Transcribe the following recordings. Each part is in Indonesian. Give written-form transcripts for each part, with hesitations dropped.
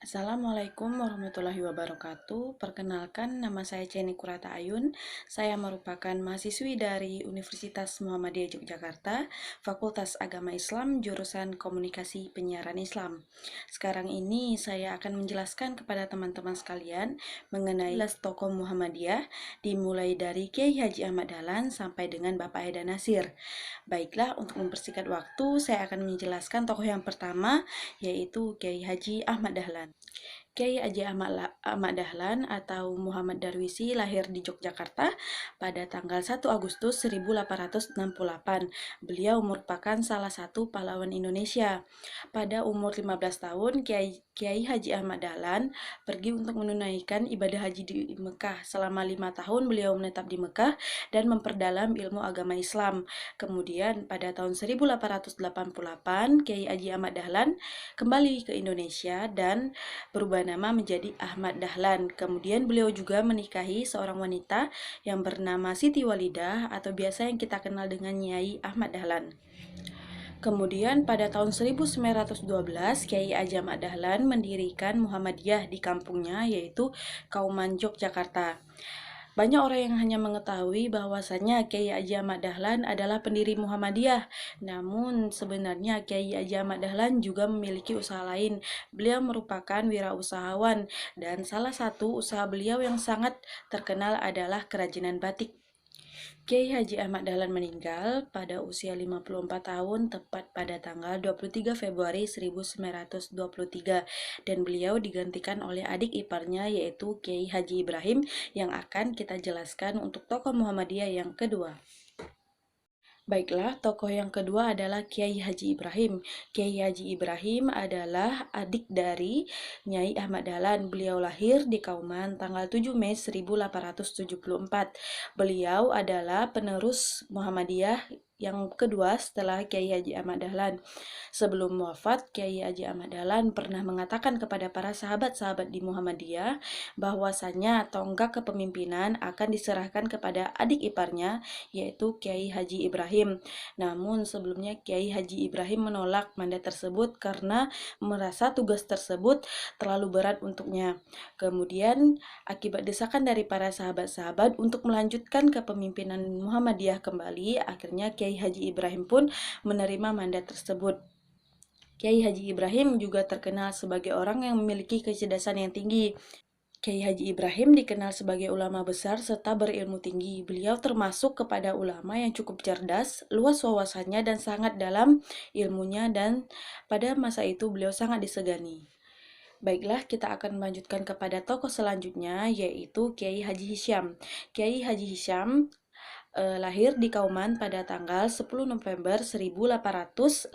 Assalamualaikum warahmatullahi wabarakatuh. Perkenalkan, nama saya Ceni Kurata Ayun. Saya merupakan mahasiswi dari Universitas Muhammadiyah Yogyakarta, Fakultas Agama Islam, jurusan Komunikasi Penyiaran Islam. Sekarang ini saya akan menjelaskan kepada teman-teman sekalian mengenai 11 tokoh Muhammadiyah, dimulai dari Kiai Haji Ahmad Dahlan sampai dengan Bapak Haidar Nasir. Baiklah, untuk mempersingkat waktu, saya akan menjelaskan tokoh yang pertama, yaitu Kiai Haji Ahmad Dahlan. Kiai Haji Ahmad Dahlan atau Muhammad Darwisi lahir di Yogyakarta pada tanggal 1 Agustus 1868. Beliau merupakan salah satu pahlawan Indonesia. Pada umur 15 tahun, Kiai Haji Ahmad Dahlan pergi untuk menunaikan ibadah haji di Mekah. Selama 5 tahun beliau menetap di Mekah dan memperdalam ilmu agama Islam. Kemudian pada tahun 1888, Kiai Haji Ahmad Dahlan kembali ke Indonesia dan berubah nama menjadi Ahmad Dahlan. Kemudian beliau juga menikahi seorang wanita yang bernama Siti Walidah atau biasa yang kita kenal dengan Nyai Ahmad Dahlan. Kemudian pada tahun 1912, Kiai Haji Ahmad Dahlan mendirikan Muhammadiyah di kampungnya, yaitu Kauman, Yogyakarta. Banyak orang yang hanya mengetahui bahwasanya Kiai Haji Ahmad Dahlan adalah pendiri Muhammadiyah. Namun sebenarnya Kiai Haji Ahmad Dahlan juga memiliki usaha lain. Beliau merupakan wirausahawan dan salah satu usaha beliau yang sangat terkenal adalah kerajinan batik. Kiai Haji Ahmad Dahlan meninggal pada usia 54 tahun tepat pada tanggal 23 Februari 1923 dan beliau digantikan oleh adik iparnya yaitu Kiai Haji Ibrahim yang akan kita jelaskan untuk tokoh Muhammadiyah yang kedua. Baiklah, tokoh yang kedua adalah Kiai Haji Ibrahim. Kiai Haji Ibrahim adalah adik dari Nyai Ahmad Dahlan. Beliau lahir di Kauman tanggal 7 Mei 1874. Beliau adalah penerus Muhammadiyah yang kedua setelah Kiai Haji Ahmad Dahlan. Sebelum wafat, Kiai Haji Ahmad Dahlan pernah mengatakan kepada para sahabat-sahabat di Muhammadiyah bahwasanya tonggak kepemimpinan akan diserahkan kepada adik iparnya yaitu Kiai Haji Ibrahim. Namun sebelumnya Kiai Haji Ibrahim menolak mandat tersebut karena merasa tugas tersebut terlalu berat untuknya. Kemudian akibat desakan dari para sahabat-sahabat untuk melanjutkan kepemimpinan Muhammadiyah kembali, akhirnya Kiai Haji Ibrahim pun menerima mandat tersebut. Kiai Haji Ibrahim juga terkenal sebagai orang yang memiliki kecerdasan yang tinggi. Kiai Haji Ibrahim dikenal sebagai ulama besar serta berilmu tinggi. Beliau termasuk kepada ulama yang cukup cerdas, luas wawasannya dan sangat dalam ilmunya dan pada masa itu beliau sangat disegani. Baiklah, kita akan melanjutkan kepada tokoh selanjutnya yaitu Kiai Haji Hisham. Kiai Haji Hisham lahir di Kauman pada tanggal 10 November 1883.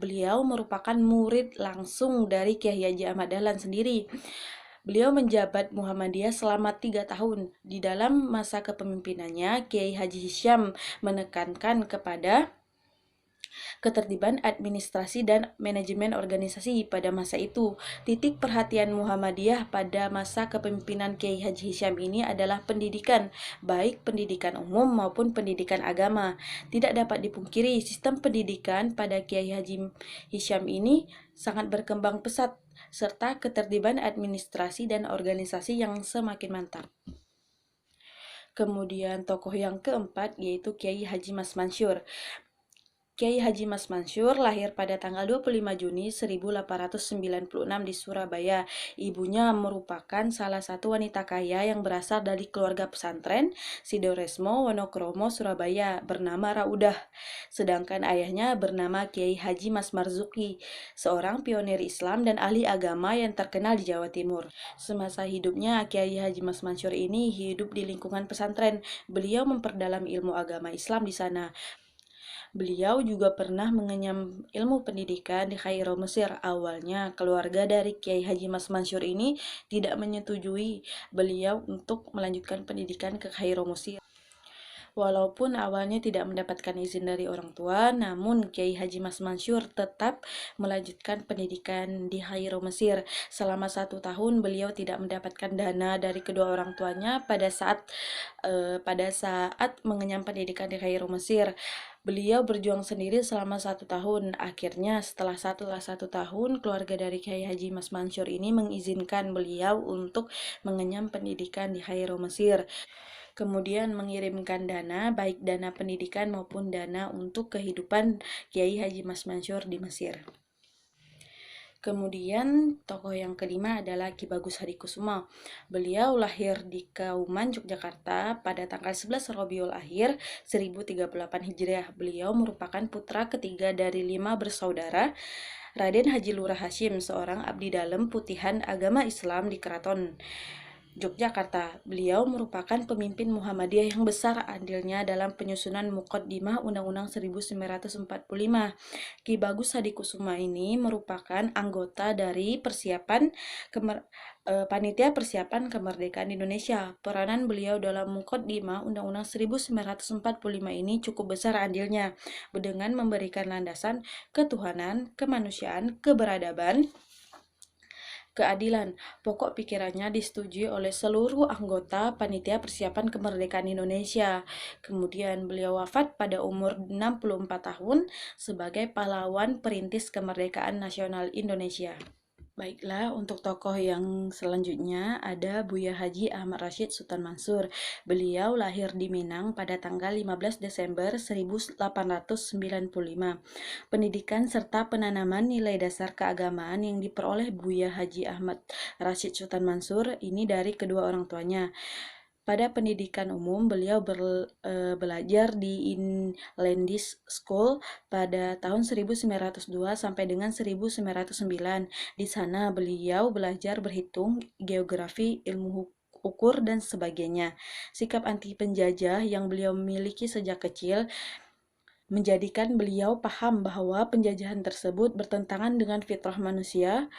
Beliau merupakan murid langsung dari Kiai Haji Ahmad Dahlan sendiri. Beliau menjabat Muhammadiyah selama 3 tahun. Di dalam masa kepemimpinannya, Kiai Haji Hisham menekankan kepada ketertiban administrasi dan manajemen organisasi pada masa itu. Titik perhatian Muhammadiyah pada masa kepemimpinan Kiai Haji Hisham ini adalah pendidikan, baik pendidikan umum maupun pendidikan agama. Tidak dapat dipungkiri, sistem pendidikan pada Kiai Haji Hisham ini sangat berkembang pesat, serta ketertiban administrasi dan organisasi yang semakin mantap. Kemudian tokoh yang keempat yaitu Kiai Haji Mas Mansur. Kiai Haji Mas Mansur lahir pada tanggal 25 Juni 1896 di Surabaya. Ibunya merupakan salah satu wanita kaya yang berasal dari keluarga pesantren Sidoresmo Wonokromo Surabaya bernama Raudah. Sedangkan ayahnya bernama Kiai Haji Mas Marzuki, seorang pionir Islam dan ahli agama yang terkenal di Jawa Timur. Semasa hidupnya, Kiai Haji Mas Mansur ini hidup di lingkungan pesantren. Beliau memperdalam ilmu agama Islam di sana. Beliau juga pernah mengenyam ilmu pendidikan di Kairo, Mesir. Awalnya, keluarga dari Kiai Haji Mas Mansur ini tidak menyetujui beliau untuk melanjutkan pendidikan ke Kairo, Mesir. Walaupun awalnya tidak mendapatkan izin dari orang tua, namun Kiai Haji Mas Mansur tetap melanjutkan pendidikan di Kairo, Mesir. Selama 1 tahun beliau tidak mendapatkan dana dari kedua orang tuanya pada saat mengenyam pendidikan di Kairo, Mesir. Beliau berjuang sendiri selama 1 tahun. Akhirnya setelah satu tahun, keluarga dari Kiai Haji Mas Mansur ini mengizinkan beliau untuk mengenyam pendidikan di Kairo, Mesir. Kemudian mengirimkan dana, baik dana pendidikan maupun dana untuk kehidupan Kiai Haji Mas Mansur di Mesir. Kemudian tokoh yang kelima adalah Ki Bagus Hadikusuma. Beliau lahir di Kauman, Yogyakarta pada tanggal 11 Rabiul Akhir 1038 Hijriah. Beliau merupakan putra ketiga dari 5 bersaudara. Raden Haji Lurah Hashim, seorang abdi dalam putihan agama Islam di Keraton Yogyakarta. Beliau merupakan pemimpin Muhammadiyah yang besar andilnya dalam penyusunan Muqaddimah Undang-Undang 1945. Ki Bagus Hadikusuma ini merupakan anggota dari Panitia Persiapan Kemerdekaan Indonesia. Peranan beliau dalam Muqaddimah Undang-Undang 1945 ini cukup besar andilnya, dengan memberikan landasan ketuhanan, kemanusiaan, keberadaban, keadilan. Pokok pikirannya disetujui oleh seluruh anggota Panitia Persiapan Kemerdekaan Indonesia. Kemudian beliau wafat pada umur 64 tahun sebagai pahlawan perintis kemerdekaan nasional Indonesia. Baiklah, untuk tokoh yang selanjutnya ada Buya Haji Ahmad Rashid Sultan Mansur. Beliau lahir di Minang pada tanggal 15 Desember 1895. Pendidikan serta penanaman nilai dasar keagamaan yang diperoleh Buya Haji Ahmad Rashid Sultan Mansur ini dari kedua orang tuanya. Pada pendidikan umum, beliau belajar di Inlandis School pada tahun 1902 sampai dengan 1909. Di sana beliau belajar berhitung, geografi, ilmu ukur, dan sebagainya. Sikap anti penjajah yang beliau miliki sejak kecil menjadikan beliau paham bahwa penjajahan tersebut bertentangan dengan fitrah manusia.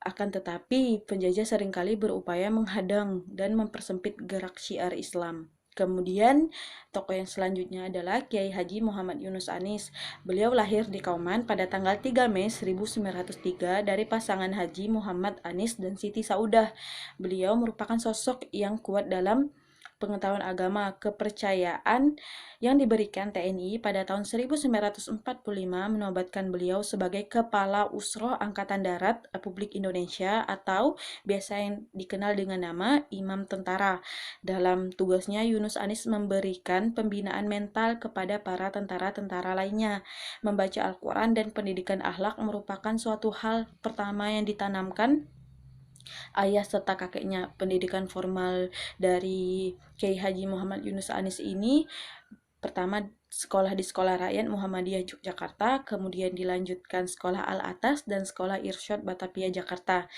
Akan tetapi, penjajah seringkali berupaya menghadang dan mempersempit gerak syiar Islam. Kemudian, tokoh yang selanjutnya adalah Kiai Haji Muhammad Yunus Anis. Beliau lahir di Kauman pada tanggal 3 Mei 1903 dari pasangan Haji Muhammad Anis dan Siti Saudah. Beliau merupakan sosok yang kuat dalam pengetahuan agama. Kepercayaan yang diberikan TNI pada tahun 1945 menobatkan beliau sebagai Kepala Usroh Angkatan Darat Republik Indonesia atau biasa yang dikenal dengan nama Imam Tentara. Dalam tugasnya, Yunus Anis memberikan pembinaan mental kepada para tentara-tentara lainnya. Membaca Al-Quran dan pendidikan akhlak merupakan suatu hal pertama yang ditanamkan ayah serta kakeknya. Pendidikan formal dari Kiai Haji Muhammad Yunus Anis ini pertama sekolah di Sekolah Rakyat Muhammadiyah Yogyakarta, kemudian dilanjutkan Sekolah Al-Atas dan Sekolah Irsyad Batavia Jakarta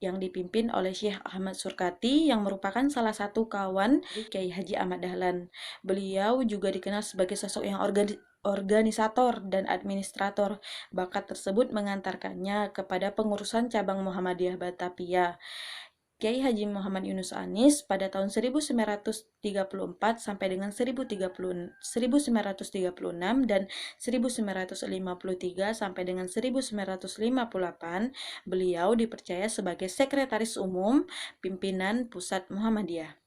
yang dipimpin oleh Syekh Ahmad Surkati yang merupakan salah satu kawan Kiai Haji Ahmad Dahlan. Beliau juga dikenal sebagai sosok yang organisator dan administrator. Bakat tersebut mengantarkannya kepada pengurusan cabang Muhammadiyah Batavia. Kiai Haji Muhammad Yunus Anis pada tahun 1934 sampai dengan 1936 dan 1953 sampai dengan 1958 beliau dipercaya sebagai Sekretaris Umum Pimpinan Pusat Muhammadiyah.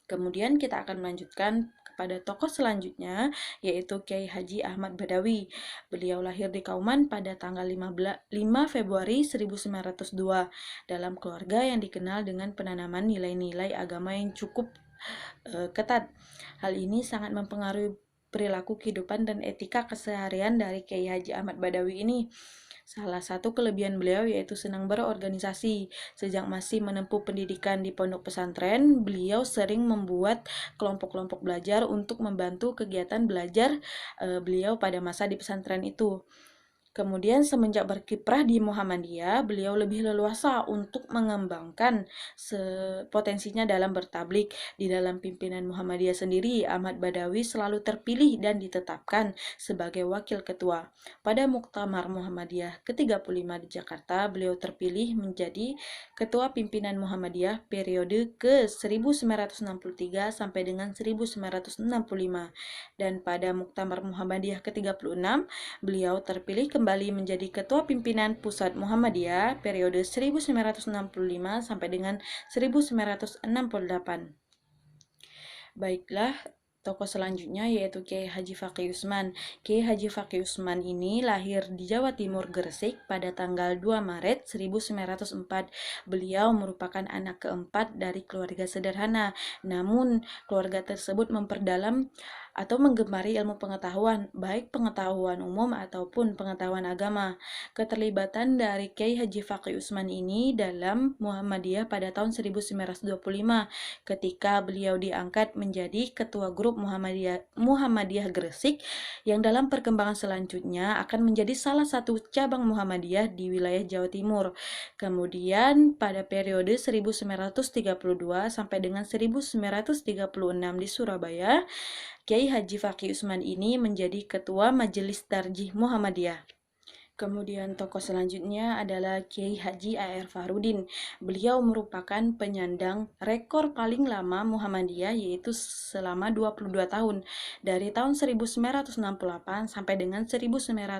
Kemudian kita akan melanjutkan kepada tokoh selanjutnya, yaitu Kiai Haji Ahmad Badawi. Beliau lahir di Kauman pada tanggal 5 Februari 1902 dalam keluarga yang dikenal dengan penanaman nilai-nilai agama yang cukup ketat. Hal ini sangat mempengaruhi perilaku kehidupan dan etika keseharian dari Kiai Haji Ahmad Badawi ini. Salah satu kelebihan beliau yaitu senang berorganisasi. Sejak masih menempuh pendidikan di pondok pesantren, beliau sering membuat kelompok-kelompok belajar untuk membantu kegiatan belajar beliau pada masa di pesantren itu. Kemudian semenjak berkiprah di Muhammadiyah, beliau lebih leluasa untuk mengembangkan potensinya dalam bertablik. Di dalam pimpinan Muhammadiyah sendiri, Ahmad Badawi selalu terpilih dan ditetapkan sebagai wakil ketua. Pada Muktamar Muhammadiyah ke-35 di Jakarta, beliau terpilih menjadi ketua pimpinan Muhammadiyah periode ke-1963 sampai dengan 1965. Dan pada Muktamar Muhammadiyah ke-36, beliau terpilih kembali menjadi Ketua Pimpinan Pusat Muhammadiyah periode 1965 sampai dengan 1968. Baiklah, Tokoh selanjutnya yaitu Kiai Haji Fakih Usman. Kiai Haji Fakih Usman ini lahir di Jawa Timur, Gresik pada tanggal 2 Maret 1904. Beliau merupakan anak keempat dari keluarga sederhana. Namun, keluarga tersebut memperdalam atau menggemari ilmu pengetahuan, baik pengetahuan umum ataupun pengetahuan agama. Keterlibatan dari Kiai Haji Fakih Usman ini dalam Muhammadiyah pada tahun 1925 ketika beliau diangkat menjadi ketua grup Muhammadiyah Gresik yang dalam perkembangan selanjutnya akan menjadi salah satu cabang Muhammadiyah di wilayah Jawa Timur. Kemudian pada periode 1932 sampai dengan 1936 di Surabaya, Kiai Haji Fakih Usman ini menjadi Ketua Majelis Tarjih Muhammadiyah. Kemudian tokoh selanjutnya adalah Kiai Haji A.R. Fahrudin. Beliau merupakan penyandang rekor paling lama Muhammadiyah yaitu selama 22 tahun dari tahun 1968 sampai dengan 1990.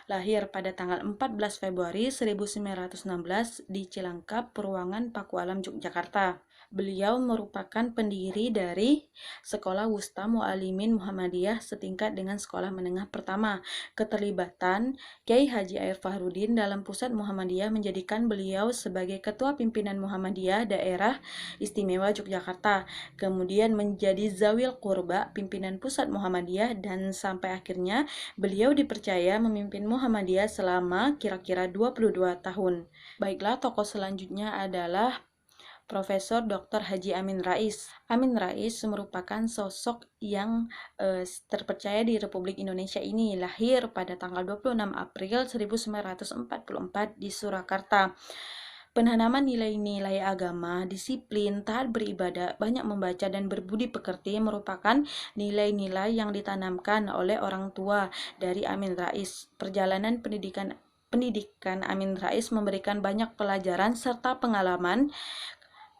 Lahir pada tanggal 14 Februari 1916 di Cilangkap, Purwangan, Pakualam, Yogyakarta. Beliau merupakan pendiri dari Sekolah Wusta Mu'alimin Muhammadiyah setingkat dengan sekolah menengah pertama. Keterlibatan Kiai Haji A.R. Fahrudin dalam pusat Muhammadiyah menjadikan beliau sebagai Ketua Pimpinan Muhammadiyah Daerah Istimewa Yogyakarta, kemudian menjadi Zawil Qurba Pimpinan Pusat Muhammadiyah, dan sampai akhirnya beliau dipercaya memimpin Muhammadiyah selama kira-kira 22 tahun. Baiklah, tokoh selanjutnya adalah Profesor Dr. Haji Amin Rais. Amin Rais merupakan sosok yang terpercaya di Republik Indonesia ini. Lahir pada tanggal 26 April 1944 di Surakarta. Penanaman nilai-nilai agama, disiplin, taat beribadah, banyak membaca dan berbudi pekerti merupakan nilai-nilai yang ditanamkan oleh orang tua dari Amin Rais. Perjalanan pendidikan Amin Rais memberikan banyak pelajaran serta pengalaman,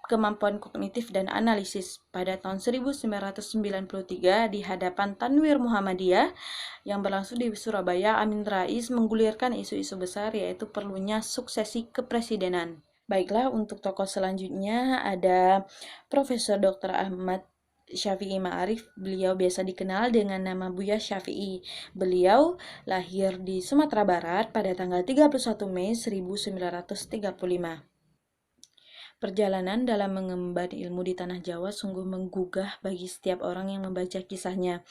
kemampuan kognitif dan analisis. Pada tahun 1993 di hadapan Tanwir Muhammadiyah yang berlangsung di Surabaya, Amin Rais menggulirkan isu-isu besar yaitu perlunya suksesi kepresidenan. Baiklah, untuk tokoh selanjutnya ada Profesor Dr. Ahmad Syafi'i Ma'arif. Beliau biasa dikenal dengan nama Buya Syafi'i. Beliau lahir di Sumatera Barat pada tanggal 31 Mei 1935. Perjalanan dalam mengemban ilmu di tanah Jawa sungguh menggugah bagi setiap orang yang membaca kisahnya.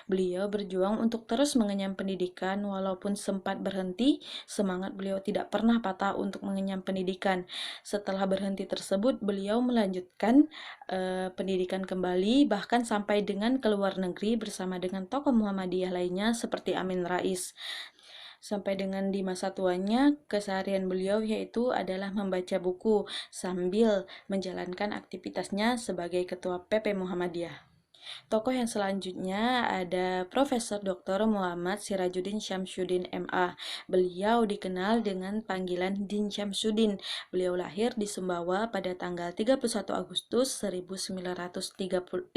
Beliau berjuang untuk terus mengenyam pendidikan, walaupun sempat berhenti, semangat beliau tidak pernah patah untuk mengenyam pendidikan. Setelah berhenti tersebut, beliau melanjutkan pendidikan kembali, bahkan sampai dengan ke luar negeri bersama dengan tokoh Muhammadiyah lainnya seperti Amin Rais. Sampai dengan di masa tuanya, keseharian beliau yaitu adalah membaca buku sambil menjalankan aktivitasnya sebagai Ketua PP Muhammadiyah. Tokoh yang selanjutnya ada Profesor Dr. Muhammad Sirajuddin Syamsuddin MA. Beliau dikenal dengan panggilan Din Syamsuddin. Beliau lahir di Sumbawa pada tanggal 31 Agustus 1958.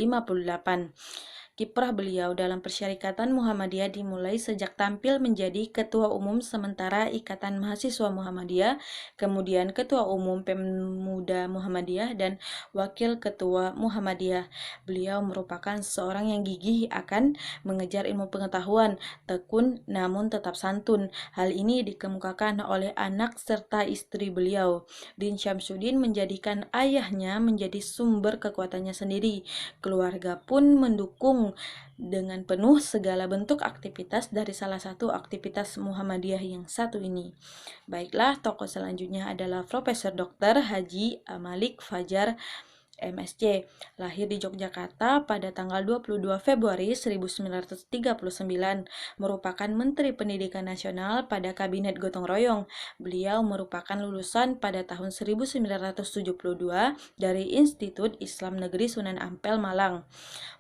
Kiprah beliau dalam Persyarikatan Muhammadiyah dimulai sejak tampil menjadi Ketua Umum Sementara Ikatan Mahasiswa Muhammadiyah, kemudian Ketua Umum Pemuda Muhammadiyah, dan Wakil Ketua Muhammadiyah. Beliau merupakan seorang yang gigih akan mengejar ilmu pengetahuan, tekun namun tetap santun. Hal ini dikemukakan oleh anak serta istri beliau. Din Syamsuddin menjadikan ayahnya menjadi sumber kekuatannya sendiri. Keluarga pun mendukung dengan penuh segala bentuk aktivitas dari salah satu aktivitas Muhammadiyah yang satu ini. Baiklah, tokoh selanjutnya adalah Profesor Dr. Haji Malik Fajar MSc. Lahir di Yogyakarta pada tanggal 22 Februari 1939, merupakan Menteri Pendidikan Nasional pada Kabinet Gotong Royong. Beliau merupakan lulusan pada tahun 1972 dari Institut Islam Negeri Sunan Ampel, Malang.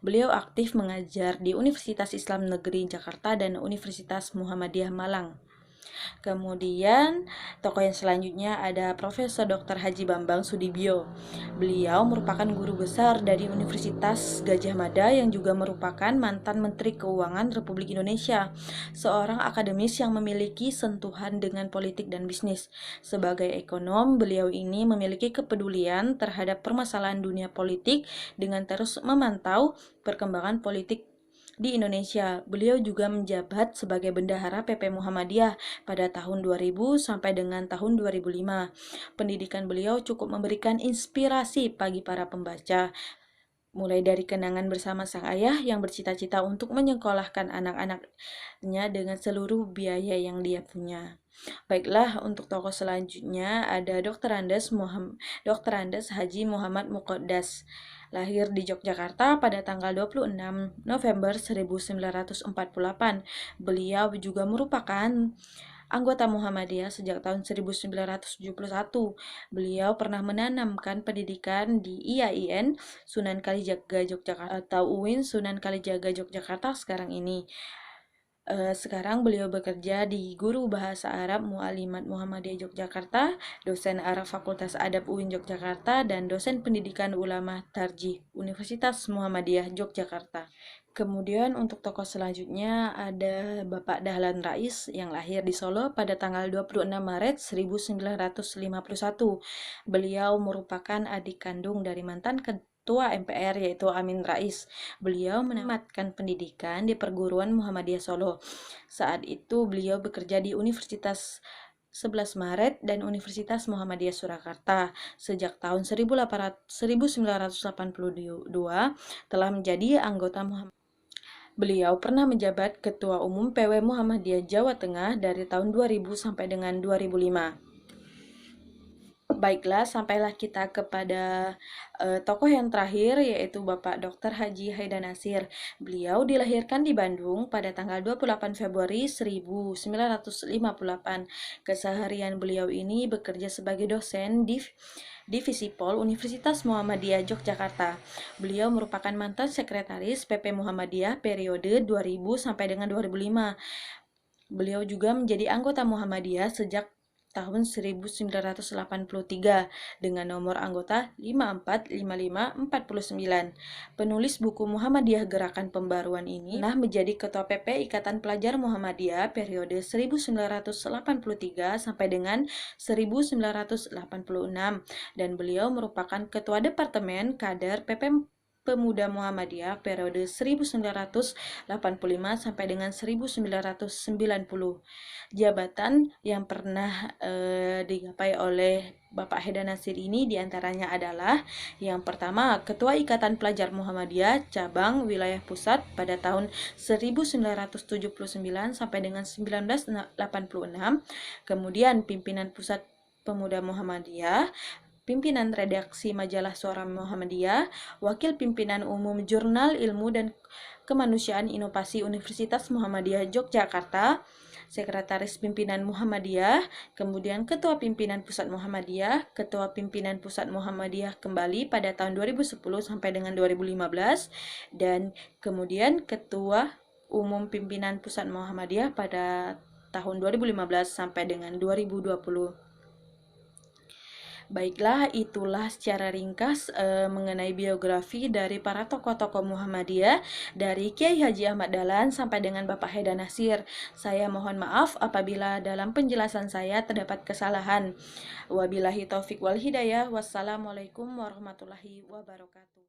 Beliau aktif mengajar di Universitas Islam Negeri Jakarta dan Universitas Muhammadiyah Malang. Kemudian, tokoh yang selanjutnya ada Profesor Dr. Haji Bambang Sudibyo. Beliau merupakan guru besar dari Universitas Gadjah Mada yang juga merupakan mantan Menteri Keuangan Republik Indonesia, seorang akademis yang memiliki sentuhan dengan politik dan bisnis. Sebagai ekonom, beliau ini memiliki kepedulian terhadap permasalahan dunia politik dengan terus memantau perkembangan politik di Indonesia. Beliau juga menjabat sebagai bendahara PP Muhammadiyah pada tahun 2000 sampai dengan tahun 2005. Pendidikan beliau cukup memberikan inspirasi bagi para pembaca, mulai dari kenangan bersama sang ayah yang bercita-cita untuk menyekolahkan anak-anaknya dengan seluruh biaya yang dia punya. Baiklah, untuk tokoh selanjutnya ada Dr. Andes Haji Muhammad Muqaddas. Lahir di Yogyakarta pada tanggal 26 November 1948. Beliau juga merupakan anggota Muhammadiyah sejak tahun 1971. Beliau pernah menanamkan pendidikan di IAIN Sunan Kalijaga Yogyakarta atau UIN Sunan Kalijaga Yogyakarta sekarang ini. Sekarang beliau bekerja di Guru Bahasa Arab Muallimat Muhammadiyah Yogyakarta, dosen Arab Fakultas Adab UIN Yogyakarta, dan dosen pendidikan ulama Tarjih Universitas Muhammadiyah Yogyakarta. Kemudian untuk tokoh selanjutnya ada Bapak Dahlan Rais yang lahir di Solo pada tanggal 26 Maret 1951. Beliau merupakan adik kandung dari mantan Ketua MPR yaitu Amin Rais. Beliau menamatkan pendidikan di Perguruan Muhammadiyah Solo. Saat itu beliau bekerja di Universitas 11 Maret dan Universitas Muhammadiyah Surakarta. Sejak tahun 1982 telah menjadi anggota Muhammadiyah. Beliau pernah menjabat Ketua Umum PW Muhammadiyah Jawa Tengah dari tahun 2000 sampai dengan 2005. Baiklah, sampailah kita kepada tokoh yang terakhir yaitu Bapak Dr. Haji Haidar Nasir. Beliau dilahirkan di Bandung pada tanggal 28 Februari 1958. Keseharian beliau ini bekerja sebagai dosen di Divisi Pol Universitas Muhammadiyah Yogyakarta. Beliau merupakan mantan sekretaris PP Muhammadiyah periode 2000 sampai dengan 2005. Beliau juga menjadi anggota Muhammadiyah sejak tahun 1983 dengan nomor anggota 545549. Penulis buku Muhammadiyah Gerakan Pembaruan ini pernah menjadi Ketua PP Ikatan Pelajar Muhammadiyah periode 1983 sampai dengan 1986 dan beliau merupakan Ketua Departemen Kader PP Pemuda Muhammadiyah periode 1985 sampai dengan 1990. Jabatan yang pernah digapai oleh Bapak Haidar Nasir ini diantaranya adalah yang pertama Ketua Ikatan Pelajar Muhammadiyah Cabang Wilayah Pusat pada tahun 1979 sampai dengan 1986, kemudian Pimpinan Pusat Pemuda Muhammadiyah, Pimpinan Redaksi Majalah Suara Muhammadiyah, Wakil Pimpinan Umum Jurnal Ilmu dan Kemanusiaan Inovasi Universitas Muhammadiyah Yogyakarta, Sekretaris Pimpinan Muhammadiyah, kemudian Ketua Pimpinan Pusat Muhammadiyah, Ketua Pimpinan Pusat Muhammadiyah kembali pada tahun 2010 sampai dengan 2015, dan kemudian Ketua Umum Pimpinan Pusat Muhammadiyah pada tahun 2015 sampai dengan 2020. Baiklah, itulah secara ringkas mengenai biografi dari para tokoh-tokoh Muhammadiyah dari Kiai Haji Ahmad Dahlan sampai dengan Bapak Haidar Nasir. Saya mohon maaf apabila dalam penjelasan saya terdapat kesalahan. Wabillahi taufik wal hidayah. Wassalamualaikum warahmatullahi wabarakatuh.